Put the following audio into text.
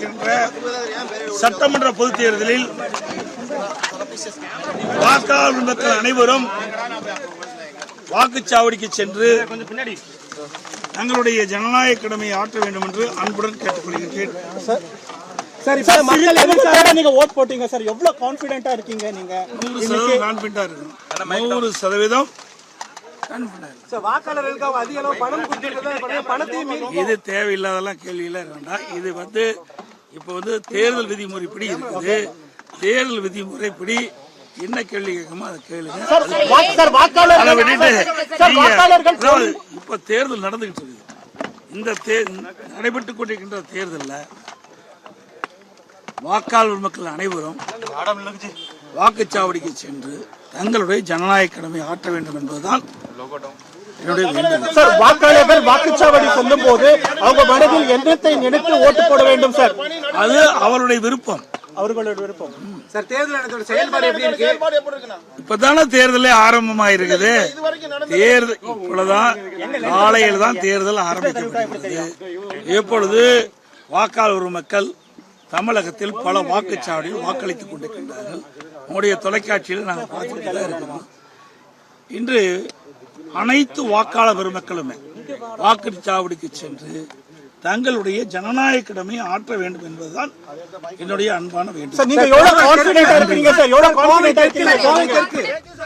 இருக்கின்ற சட்டமன்ற பொதுத் தேர்தலில் வாக்காளர் மக்கள் அனைவரும் வாக்குச்சாவடிக்கு சென்று தங்களுடைய ஜனநாயக கடமையை ஆற்ற வேண்டும் என்று அன்புடன் கேட்டுக்கொள்கிறேன். நீங்க ஓட் போட்டீங்க சார், எவ்வளவு கான்பிடென்ட்டா இருக்கீங்க? நீங்க 100% கான்பிடென்ட்டா இருக்கணும். 100% வாக்காளர்களுக்கு அதிக அளவு பணம் கொடுத்திருக்கிறது, பணத்தையும் இது தேவையில்லாதெல்லாம் கேள்வியெல்லாம் வேண்டாம். இது இப்ப தேர்தல் விதிமுறைப்படி இருக்குது. தேர்தல் விதிமுறைப்படி என்ன கேள்வி கேட்குமோ அதை கேளுங்க. இப்ப தேர்தல் நடந்துகிட்டு இருக்கு. இந்த நடைபெற்றுக் கொண்டிருக்கின்ற தேர்தலில் வாக்காளர் மக்கள் அனைவரும் வாக்குச்சாவடிக்கு சென்று தங்களுடைய ஜனநாயக கடமை ஆற்ற வேண்டும் என்பதுதான் என்னுடைய வேண்டுகோள். சார், வாக்காளர்கள் வாக்குச்சாவடி செல்லும் போது அவங்க மனதில் எண்ணத்தை நினைத்து ஓட்டு போட வேண்டும் சார். அது அவருடைய விருப்பம், அவர்களுடைய விருப்பம். சார், தேர்தல் செயல்பாடு எப்படி இருக்கு? இப்பதானே தேர்தலே ஆரம்பமா இருக்குது. தேர்தல் இப்பொழுதுதான் காலையில் தான் தேர்தல் ஆரம்பிக்கப்பட்டது. இப்பொழுது வாக்காளர் மக்கள் தமிழகத்தில் பல வாக்குச்சாவடியில் வாக்களித்துக் கொண்டிருக்கின்றார்கள். நம்முடைய தொலைக்காட்சியில் நாங்கள் பார்த்துட்டு தான் இருக்கிறோம். இன்று அனைத்து வாக்காளர் பெருமக்களுமே வாக்குச்சாவடிக்கு சென்று தங்களுடைய ஜனநாயக கடமையை ஆற்ற வேண்டும் என்பதுதான் என்னுடைய அன்பான வேண்டுகோள்.